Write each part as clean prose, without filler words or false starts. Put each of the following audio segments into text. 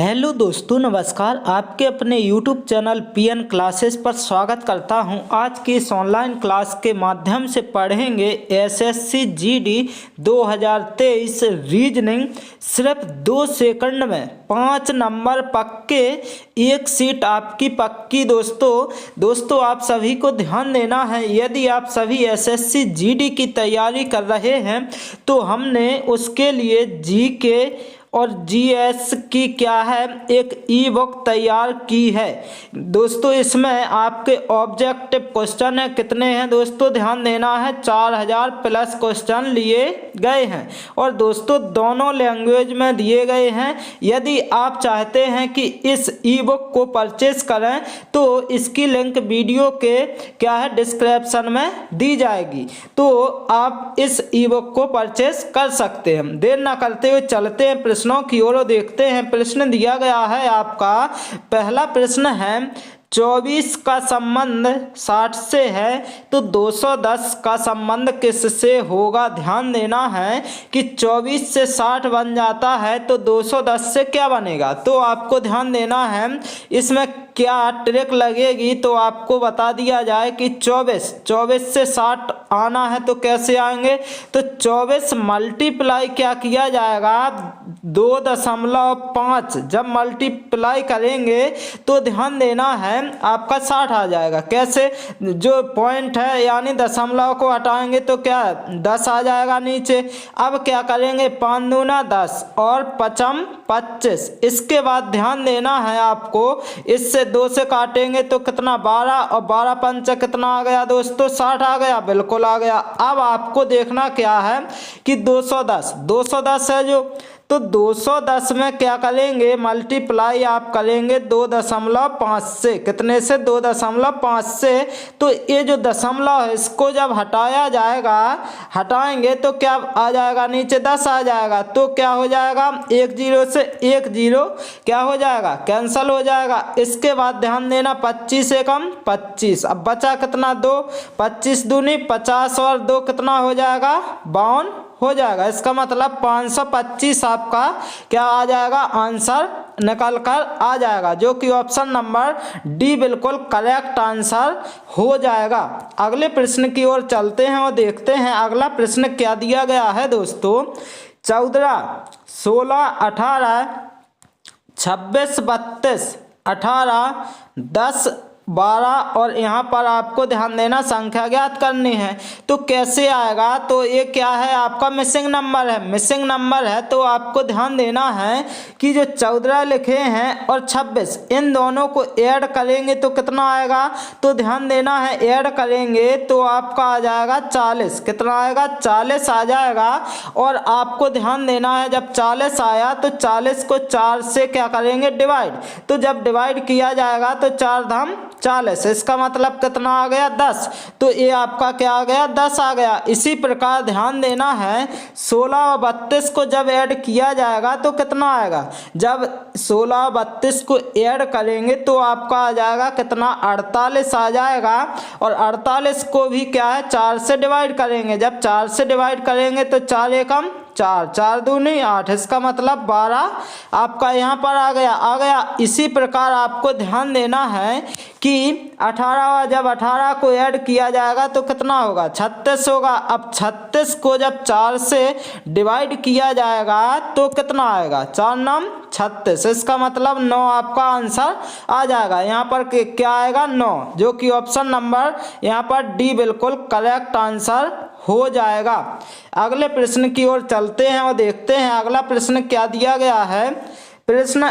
Hello दोस्तों, नमस्कार। आपके अपने YouTube चैनल पीएन क्लासेस पर स्वागत करता हूं। आज की इस ऑनलाइन क्लास के माध्यम से पढ़ेंगे एसएससी जीडी 2023 रीजनिंग। सिर्फ 2 सेकंड में 5 नंबर पक्के, एक सीट आपकी पक्की। दोस्तों आप सभी को ध्यान देना है। यदि आप सभी एसएससी जीडी की तैयारी कर रहे हैं तो हमने उसके लिए जीके और जीएस की क्या है एक ई बुक तैयार की है। दोस्तों इसमें आपके ऑब्जेक्टिव क्वेश्चन है, कितने हैं दोस्तों ध्यान देना है, 4000 प्लस क्वेश्चन लिए गए हैं और दोस्तों दोनों लैंग्वेज में दिए गए हैं। यदि आप चाहते हैं कि इस ई बुक को परचेस करें तो इसकी लिंक वीडियो के क्या है डिस्क्रिप्शन में दी जाएगी, तो आप इस ई बुक को परचेस कर सकते हैं। देर ना करते हुए चलते हैं प्रश्नों की ओर, देखते हैं। प्रश्न दिया गया है आपका, पहला प्रश्न है 24 का संबंध 60 से है तो 210 का संबंध किससे होगा। ध्यान देना है कि 24 से 60 बन जाता है तो 210 से क्या बनेगा, तो आपको ध्यान देना है इसमें क्या ट्रिक लगेगी। तो आपको बता दिया जाए कि 24 से 60 आना है तो कैसे आएंगे, तो 24 मल्टीप्लाई क्या किया जाएगा 2.5, जब मल्टीप्लाई करेंगे तो ध्यान देना है आपका 60 आ जाएगा। कैसे, जो पॉइंट है यानी दशमलव को हटाएंगे तो क्या 10 आ जाएगा नीचे। अब क्या करेंगे 5 दूना 10 और 5 25। इसके बाद ध्यान देना है आपको, इससे 2 से काटेंगे तो कितना 12 और 12 पंच कितना आ गया दोस्तों 60 आ गया, बिल्कुल आ गया। अब आपको देखना क्या है कि 210 है जो, तो 210 में क्या करेंगे मल्टीप्लाई आप करेंगे 2.5 से, कितने से 2.5 से। तो ये जो दशमलव है इसको जब हटाया जाएगा, हटाएंगे तो क्या आ जाएगा नीचे 10 आ जाएगा, तो क्या हो जाएगा 1 0 से 1 0 क्या हो जाएगा कैंसल हो जाएगा। इसके बाद ध्यान देना 25 से कम 25, अब बचा कितना 2, 25 दूनी 50 और 2 कितना हो जाएगा 52 हो जाएगा। इसका मतलब 525 आपका क्या आ जाएगा आंसर निकल कर आ जाएगा, जो कि ऑप्शन नंबर डी बिल्कुल करेक्ट आंसर हो जाएगा। अगले प्रश्न की ओर चलते हैं और देखते हैं अगला प्रश्न क्या दिया गया है दोस्तों। 14 16 18 26 32 18 10 12 और यहाँ पर आपको ध्यान देना संख्या ज्ञात करनी है। तो कैसे आएगा, तो ये क्या है आपका मिसिंग नंबर है। तो आपको ध्यान देना है कि जो 14 लिखे हैं और 26 इन दोनों को ऐड करेंगे तो कितना आएगा, तो ध्यान देना है ऐड करेंगे तो आपका आ जाएगा 40, कितना आएगा 40 आ जाएगा। और आपको ध्यान देना है जब 40 आया तो 40 को 4 से क्या करेंगे डिवाइड, तो जब डिवाइड किया जाएगा तो 4 धाम 40, इसका मतलब कितना आ गया 10, तो ये आपका क्या आ गया 10 आ गया। इसी प्रकार ध्यान देना है 16 और 32 को जब ऐड किया जाएगा तो कितना आएगा, जब 16 और 32 को ऐड करेंगे तो आपका आ जाएगा कितना 48 आ जाएगा। और 48 को भी क्या है 4 से डिवाइड करेंगे, जब 4 से डिवाइड करेंगे तो 4 एकम 4, 4 दूनी 8, इसका मतलब 12 आपका यहाँ पर आ गया। इसी प्रकार आपको ध्यान देना है कि 18 जब 18 को ऐड किया जाएगा तो कितना होगा 36 होगा। अब 36 को जब 4 से डिवाइड किया जाएगा तो कितना आएगा 4 नाम 36, इसका मतलब 9 आपका आंसर आ जाएगा। यहाँ पर क्या आएगा 9, जो कि ऑप्शन नंबर यहाँ पर डी बिल्कुल करेक्ट आंसर हो जाएगा। अगले प्रश्न की ओर चलते हैं और देखते हैं अगला प्रश्न क्या दिया गया है। प्रश्न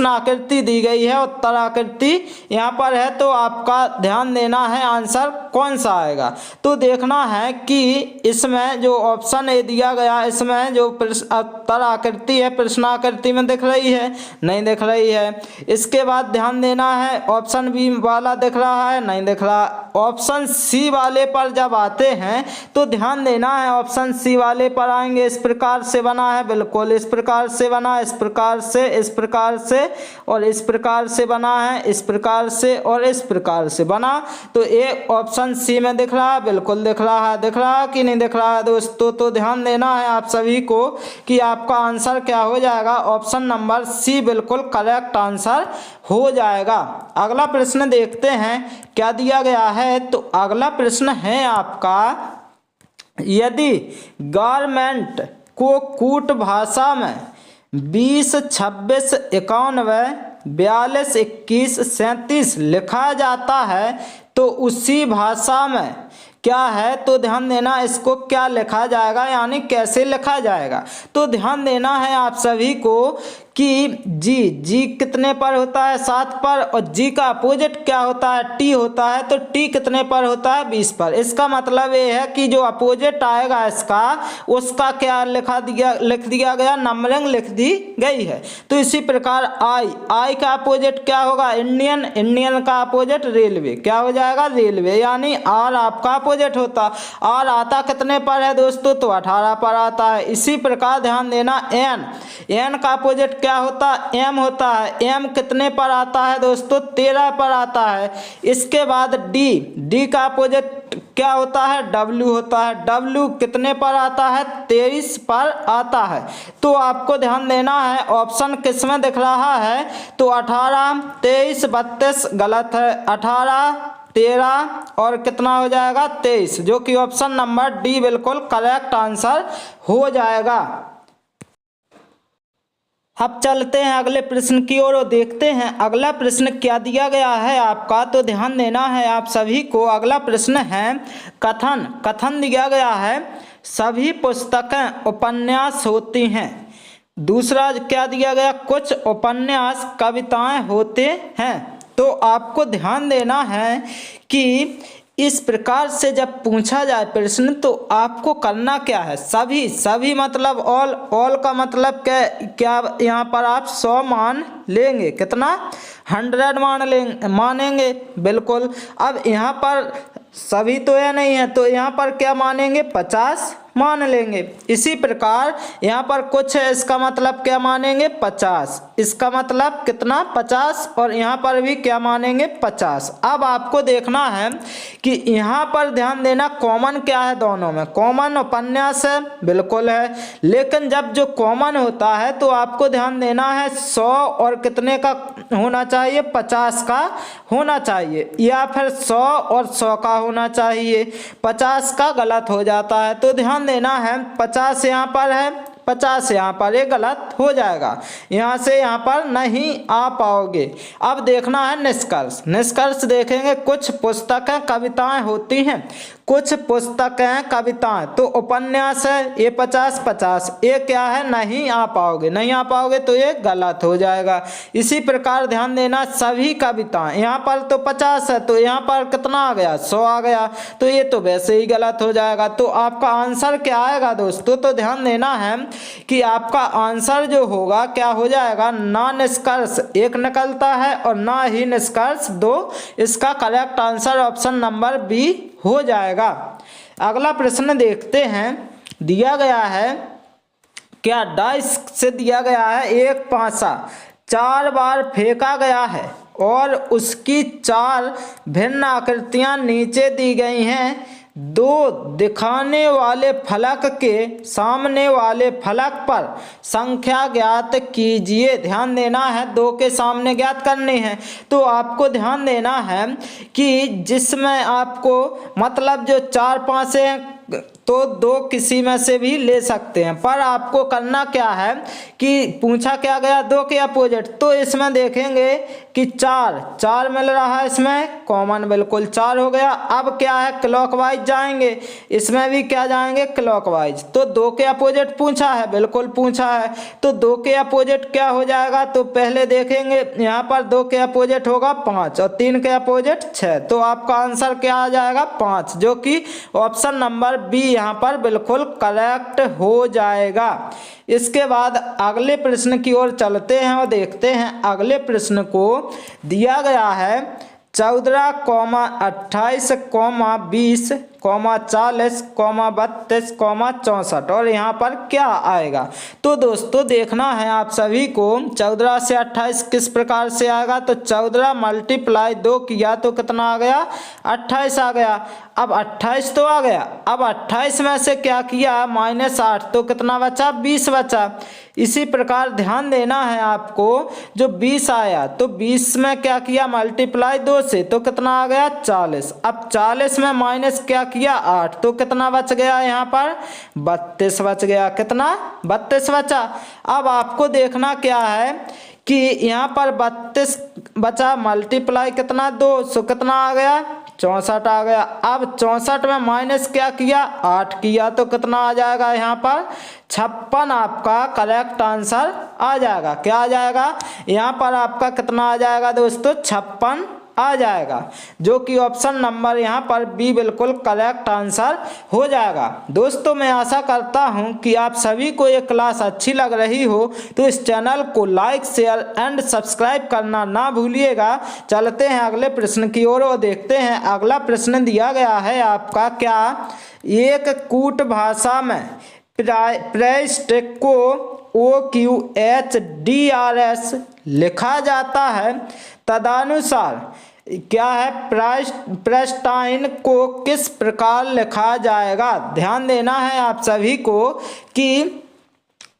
आकृति दी गई है, उत्तर आकृति यहाँ पर है, तो आपका ध्यान देना है आंसर कौन सा आएगा। तो देखना है कि इसमें जो ऑप्शन ए दिया गया इसमें जो उत्तर आकृति है प्रश्न आकृति में दिख रही है, नहीं दिख रही है। इसके बाद ध्यान देना है ऑप्शन बी वाला दिख रहा है, नहीं दिख रहा। ऑप्शन सी वाले पर जब आते हैं तो ध्यान देना है ऑप्शन सी वाले पर आएंगे, इस प्रकार से बना है, बिल्कुल इस प्रकार से बना, इस प्रकार से, इस प्रकार से और इस प्रकार से बना है, इस प्रकार से और इस प्रकार से बना। तो ए ऑप्शन सी में दिख रहा है, बिल्कुल दिख रहा है, दिख रहा है कि नहीं दिख रहा है दोस्तों। तो ध्यान देना है आप सभी को कि आपका आंसर क्या हो जाएगा, ऑप्शन नंबर सी बिल्कुल करेक्ट आंसर हो जाएगा। अगला प्रश्न देखते हैं क्या दिया गया है। तो अगला प्रश्न है आपका, यदि गवर्नमेंट को कूट भाषा में 20, 26, 91, 42, 21, 37 लिखा जाता है तो उसी भाषा में क्या है, तो ध्यान देना इसको क्या लिखा जाएगा, यानी कैसे लिखा जाएगा। तो ध्यान देना है आप सभी को कि जी कितने पर होता है, 7 पर, और जी का अपोजिट क्या होता है, टी होता है। तो टी कितने पर होता है, 20 पर। इसका मतलब ये है कि जो अपोजिट आएगा इसका, उसका क्या लिख दिया गया, नंबरिंग लिख दी गई है। तो इसी प्रकार आई का अपोजिट क्या होगा, इंडियन का अपोजिट रेलवे, क्या हो जाएगा, रेलवे, यानी आर आपका अपोजिट होता। आर आता कितने पर है दोस्तों, तो 18 पर आता है। इसी प्रकार ध्यान देना एन का अपोजिट क्या होता है, एम होता है। एम कितने पर आता है दोस्तों, 13 पर आता है। इसके बाद डी का अपोजिट क्या होता है, डब्ल्यू होता है। डब्ल्यू कितने पर आता है, 23 पर आता है। तो आपको ध्यान देना है ऑप्शन किस में दिख रहा है, तो 18, 23, 32 गलत है, 18, 13 और कितना हो जाएगा, 23, जो कि ऑप्शन नंबर डी बिल्कुल करेक्ट आंसर हो जाएगा। अब चलते हैं अगले प्रश्न की ओर और देखते हैं अगला प्रश्न क्या दिया गया है आपका। तो ध्यान देना है आप सभी को, अगला प्रश्न है कथन दिया गया है, सभी पुस्तकें उपन्यास होती हैं। दूसरा क्या दिया गया, कुछ उपन्यास कविताएं होते हैं। तो आपको ध्यान देना है कि इस प्रकार से जब पूछा जाए प्रश्न तो आपको करना क्या है, सभी मतलब ऑल का मतलब क्या यहाँ पर आप 100 मान लेंगे, कितना 100 मानेंगे बिल्कुल। अब यहाँ पर सभी तो यह नहीं है, तो यहाँ पर क्या मानेंगे, 50 मान लेंगे। इसी प्रकार यहाँ पर कुछ है, इसका मतलब क्या मानेंगे, 50, इसका मतलब कितना, 50, और यहाँ पर भी क्या मानेंगे, 50। अब आपको देखना है कि यहाँ पर ध्यान देना कॉमन क्या है, दोनों में कॉमन उपन्यास है, बिल्कुल है। लेकिन जब जो कॉमन होता है तो आपको ध्यान देना है 100 और कितने का होना चाहिए, 50 का होना चाहिए, या फिर 100 और 100 का होना चाहिए। 50 का गलत हो जाता है, तो ध्यान देना है 50 यहाँ पर है, 50 यहाँ पर, ये गलत हो जाएगा, यहाँ से यहाँ पर नहीं आ पाओगे। अब देखना है निष्कर्ष देखेंगे, कुछ पुस्तकें कविताएं होती हैं, कुछ पुस्तकें कविताएं, तो उपन्यास है, ये 50, ये क्या है, नहीं आ पाओगे तो ये गलत हो जाएगा। इसी प्रकार ध्यान देना सभी कविताएं, यहाँ पर तो 50 है, तो यहाँ पर कितना आ गया, 100 आ गया, तो ये तो वैसे ही गलत हो जाएगा। तो आपका आंसर क्या आएगा दोस्तों, तो ध्यान देना है कि आपका आंसर जो होगा क्या हो जाएगा, ना निष्कर्ष 1 निकलता है और ना ही निष्कर्ष 2। इसका correct answer option number B हो जाएगा। अगला प्रश्न देखते हैं, दिया गया है क्या, डाइस से दिया गया है, एक पासा 4 बार फेंका गया है और उसकी 4 भिन्न आकृतियां नीचे दी गई हैं। 2 दिखाने वाले फलक के सामने वाले फलक पर संख्या ज्ञात कीजिए। ध्यान देना है 2 के सामने ज्ञात करनी है। तो आपको ध्यान देना है कि जिसमें आपको मतलब जो 4 पासे हैं तो 2 किसी में से भी ले सकते हैं, पर आपको करना क्या है कि पूछा क्या गया, 2 के अपोजिट। तो इसमें देखेंगे कि 4 मिल रहा है, इसमें कॉमन बिल्कुल 4 हो गया। अब क्या है, क्लॉकवाइज जाएंगे, इसमें भी क्या जाएंगे, क्लॉकवाइज। तो 2 के अपोजिट पूछा है, बिल्कुल पूछा है, तो 2 के अपोजिट क्या हो जाएगा, तो पहले देखेंगे यहाँ पर 2 के अपोजिट होगा 5 और 3 के अपोजिट 6। तो आपका आंसर क्या आ जाएगा, 5, जो कि ऑप्शन नंबर बी यहाँ पर बिल्कुल करेक्ट हो जाएगा। इसके बाद अगले प्रश्न की ओर चलते हैं और देखते हैं अगले प्रश्न को। दिया गया है 14, 28, 20, 40, 32, 64 और यहाँ पर क्या आएगा। तो दोस्तों देखना है आप सभी को 14 से 28 किस प्रकार से आएगा। तो 14 × 2 किया तो कितना आ गया, 28 आ गया। अब 28 तो आ गया, अब 28 में से क्या किया, -8 तो कितना बचा, 20 बचा। इसी प्रकार ध्यान देना है आपको, जो 20 आया तो 20 में क्या किया, मल्टीप्लाई 2 से तो कितना आ गया, 40। अब 40 में माइनस क्या किया, 8 तो कितना बच गया, यहाँ पर 32 बच गया। कितना, 32 बचा। अब आपको देखना क्या है कि यहाँ पर 32 बचा, मल्टीप्लाई कितना 2, सो कितना आ गया, 64 आ गया। अब 64 में माइनस क्या किया, 8 किया तो कितना आ जाएगा, यहाँ पर 56 आपका करेक्ट आंसर आ जाएगा। क्या आ जाएगा, यहाँ पर आपका कितना आ जाएगा दोस्तों, 56 आ जाएगा, जो कि ऑप्शन नंबर यहाँ पर बी बिल्कुल करेक्ट आंसर हो जाएगा। दोस्तों मैं आशा करता हूँ कि आप सभी को ये क्लास अच्छी लग रही हो, तो इस चैनल को लाइक, शेयर एंड सब्सक्राइब करना ना भूलिएगा। चलते हैं अगले प्रश्न की ओर और देखते हैं। अगला प्रश्न दिया गया है आपका, क्या एक कूट भाषा में प्राइस्टेक को OQHDRS लिखा जाता है, तदनुसार क्या है, प्रेस्टाइन को किस प्रकार लिखा जाएगा। ध्यान देना है आप सभी को कि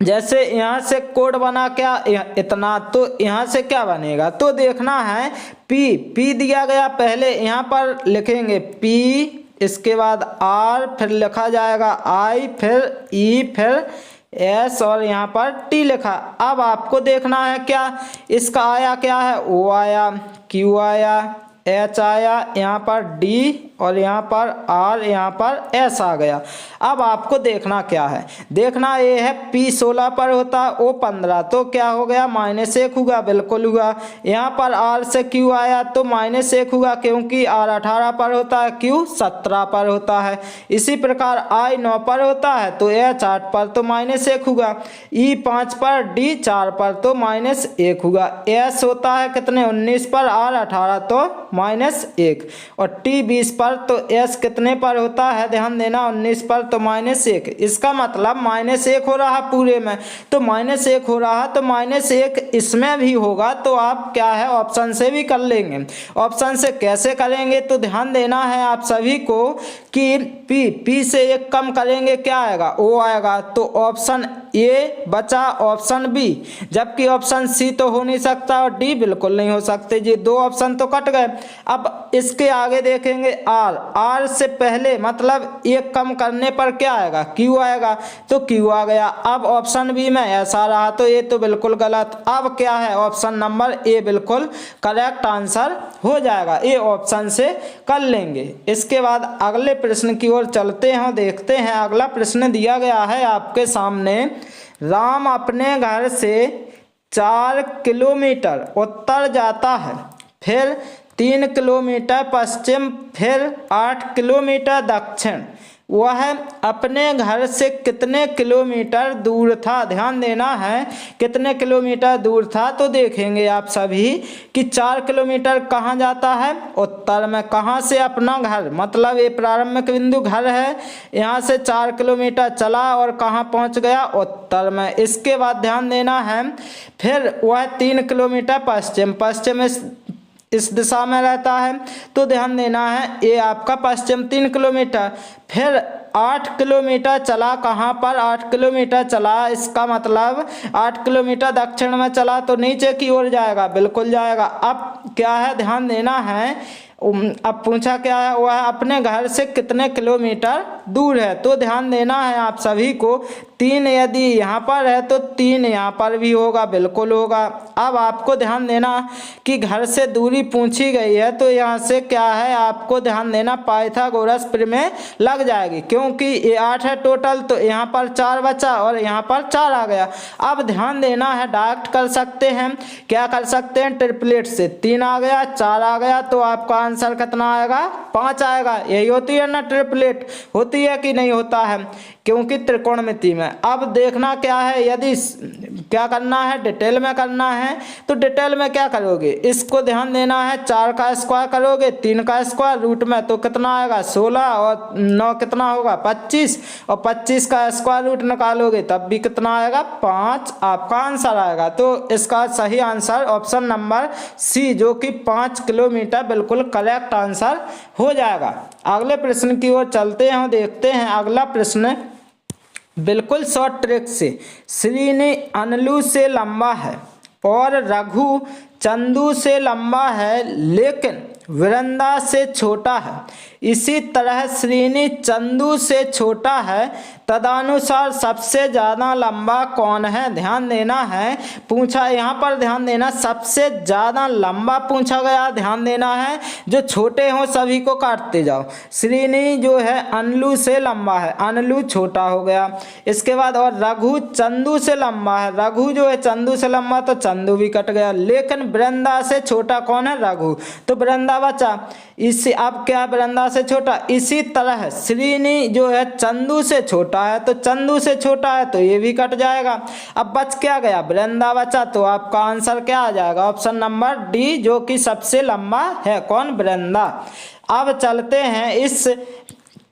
जैसे यहाँ से कोड बना क्या, इतना, तो यहाँ से क्या बनेगा, तो देखना है पी दिया गया, पहले यहाँ पर लिखेंगे पी, इसके बाद आर, फिर लिखा जाएगा आई, फिर ई, फिर एस और यहाँ पर टी लिखा। अब आपको देखना है क्या, इसका आया क्या है, ओ आया, क्यू आया, एच आया, यहाँ पर डी और यहाँ पर आर, यहाँ पर एस आ गया। अब आपको देखना क्या है, देखना ये है पी 16 पर होता, ओ 15 तो क्या हो गया, -1 हुआ, बिल्कुल हुआ। यहाँ पर आर से क्यू आया तो -1 हुआ, क्योंकि आर 18 पर होता है, क्यू 17 पर होता है। इसी प्रकार आई 9 पर होता है तो एच 8 पर तो -1 हुआ, ई 5 पर, डी 4 पर तो -1 हुआ, एस होता है कितने, 19 पर, आर 18 तो -1 और टी 20 पर तो एस कितने पर होता है, ध्यान देना 19 पर तो -1। इसका मतलब -1 हो रहा पूरे में, तो -1 हो रहा तो -1 इसमें भी होगा। तो आप क्या है, ऑप्शन से भी कर लेंगे। ऑप्शन से कैसे करेंगे, तो ध्यान देना है आप सभी को कि पी से 1 कम करेंगे, क्या आएगा, ओ आएगा। तो ऑप्शन ए बचा, ऑप्शन बी, जबकि ऑप्शन सी तो हो नहीं सकता और डी बिल्कुल नहीं हो सकते, ये 2 ऑप्शन तो कट गए। अब इसके आगे देखेंगे आर से पहले मतलब 1 कम करने पर क्या आएगा, क्यू आएगा, तो क्यू आ गया। अब ऑप्शन बी में ऐसा रहा तो ये तो बिल्कुल गलत। अब क्या है, ऑप्शन नंबर ए बिल्कुल करेक्ट आंसर हो जाएगा, ये ऑप्शन से कर लेंगे। इसके बाद अगले प्रश्न की ओर चलते हैं, देखते हैं। अगला प्रश्न दिया गया है आपके सामने, राम अपने घर से 4 किलोमीटर उत्तर जाता है, फिर 3 किलोमीटर पश्चिम, फिर 8 किलोमीटर दक्षिण। वह अपने घर से कितने किलोमीटर दूर था। ध्यान देना है कितने किलोमीटर दूर था, तो देखेंगे आप सभी कि 4 किलोमीटर कहाँ जाता है, उत्तर में। कहाँ से, अपना घर, मतलब ये प्रारंभिक बिंदु घर है, यहाँ से 4 किलोमीटर चला और कहाँ पहुँच गया, उत्तर में। इसके बाद ध्यान देना है, फिर वह 3 किलोमीटर पश्चिम, पश्चिम इस दिशा में रहता है, तो ध्यान देना है ये आपका पश्चिम 3 किलोमीटर। फिर 8 किलोमीटर चला, कहाँ पर, 8 किलोमीटर चला, इसका मतलब 8 किलोमीटर दक्षिण में चला तो नीचे की ओर जाएगा, बिल्कुल जाएगा। अब क्या है, ध्यान देना है, अब पूछा क्या है, वह अपने घर से कितने किलोमीटर दूर है, तो ध्यान देना है आप सभी को 3 यदि यहाँ पर है तो 3 यहाँ पर भी होगा, बिल्कुल होगा। अब आपको ध्यान देना कि घर से दूरी पूछी गई है तो यहाँ से क्या है, आपको ध्यान देना पाइथागोरस प्रमेय लग जाएगी, क्योंकि ये 8 है टोटल, तो यहाँ पर 4 बचा और यहाँ पर 4 आ गया। अब ध्यान देना है, डायरेक्ट कर सकते हैं, क्या कर सकते हैं, ट्रिपलेट से 3 आ गया, 4 आ गया, तो आपका आंसर कितना आएगा 5 आएगा। यही होती है ना ट्रिपलेट, होती है कि नहीं होता है, क्योंकि त्रिकोणमिति में। अब देखना क्या है, यदि क्या करना है डिटेल में करना है तो डिटेल में क्या करोगे, इसको ध्यान देना है 4 का स्क्वायर करोगे 3 का स्क्वायर रूट में तो कितना आएगा 16 और 9 कितना होगा 25 और 25 का स्क्वायर रूट निकालोगे तब भी कितना आएगा 5 आपका आंसर आएगा। तो इसका सही आंसर ऑप्शन नंबर सी जो कि 5 किलोमीटर बिल्कुल करेक्ट आंसर हो जाएगा। अगले प्रश्न की ओर चलते हैं, देखते हैं अगला प्रश्न बिल्कुल शॉर्ट ट्रिक से। श्रीनी अनलू से लंबा है और रघु चंदू से लंबा है लेकिन वृंदा से छोटा है। इसी तरह श्रीनी चंदू से छोटा है, तदनुसार सबसे ज़्यादा लंबा कौन है। ध्यान देना है, पूछा यहाँ पर ध्यान देना, सबसे ज़्यादा लंबा पूछा गया, ध्यान देना है, जो छोटे हों सभी को काटते जाओ। श्रीनी जो है अनलू से लंबा है, अनलू छोटा हो गया। इसके बाद और रघु चंदू से लंबा है, रघु जो है चंदू से लंबा तो चंदू भी कट गया, लेकिन वृंदा से छोटा कौन है रघु, तो वृंदा बचा। इसी अब क्या वृंदा से छोटा, इसी तरह श्रीनी जो है चंदू से छोटा है तो चंदू से छोटा है तो ये भी कट जाएगा। अब बच क्या गया, वृंदा बचा, तो आपका आंसर क्या आ जाएगा ऑप्शन नंबर डी जो कि सबसे लंबा है, कौन वृंदा। अब चलते हैं इस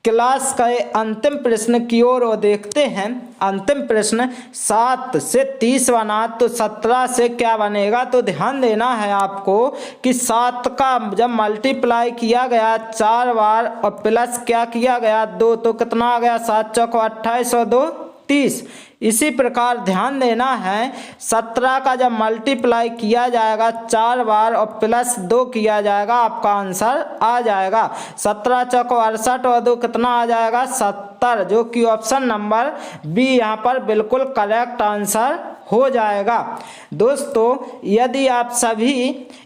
क्लास का अंतिम प्रश्न की ओर और देखते हैं अंतिम प्रश्न 7 से 30 बना तो 17 से क्या बनेगा। तो ध्यान देना है आपको कि 7 का जब मल्टीप्लाई किया गया 4 बार और प्लस क्या किया गया 2 तो कितना आ गया 7 चौको 28 और 2 30। इसी प्रकार ध्यान देना है 17 का जब मल्टीप्लाई किया जाएगा 4 बार और प्लस 2 किया जाएगा आपका आंसर आ जाएगा 17 चौको 68 और 2 कितना आ जाएगा 70 जो कि ऑप्शन नंबर बी यहाँ पर बिल्कुल करेक्ट आंसर हो जाएगा। दोस्तों यदि आप सभी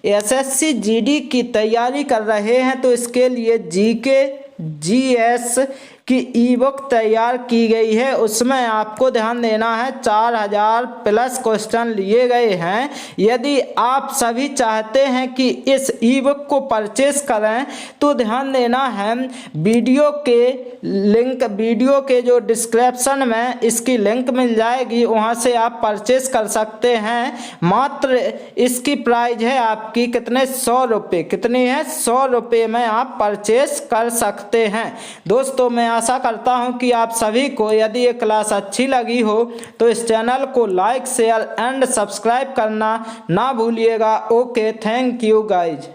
एसएससी जीडी की तैयारी कर रहे हैं तो इसके लिए जीके जीएस की ई बुक तैयार की गई है, उसमें आपको ध्यान देना है 4000 प्लस क्वेश्चन लिए गए हैं। यदि आप सभी चाहते हैं कि इस ई बुक को परचेस करें तो ध्यान देना है वीडियो के लिंक, वीडियो के जो डिस्क्रिप्शन में इसकी लिंक मिल जाएगी, वहां से आप परचेस कर सकते हैं। मात्र इसकी प्राइस है आपकी कितने 100 रुपये, कितनी है 100 रुपये में आप परचेस कर सकते हैं। दोस्तों मैं आशा करता हूं कि आप सभी को यदि ये क्लास अच्छी लगी हो तो इस चैनल को लाइक शेयर एंड सब्सक्राइब करना ना भूलिएगा। Okay, thank you guys.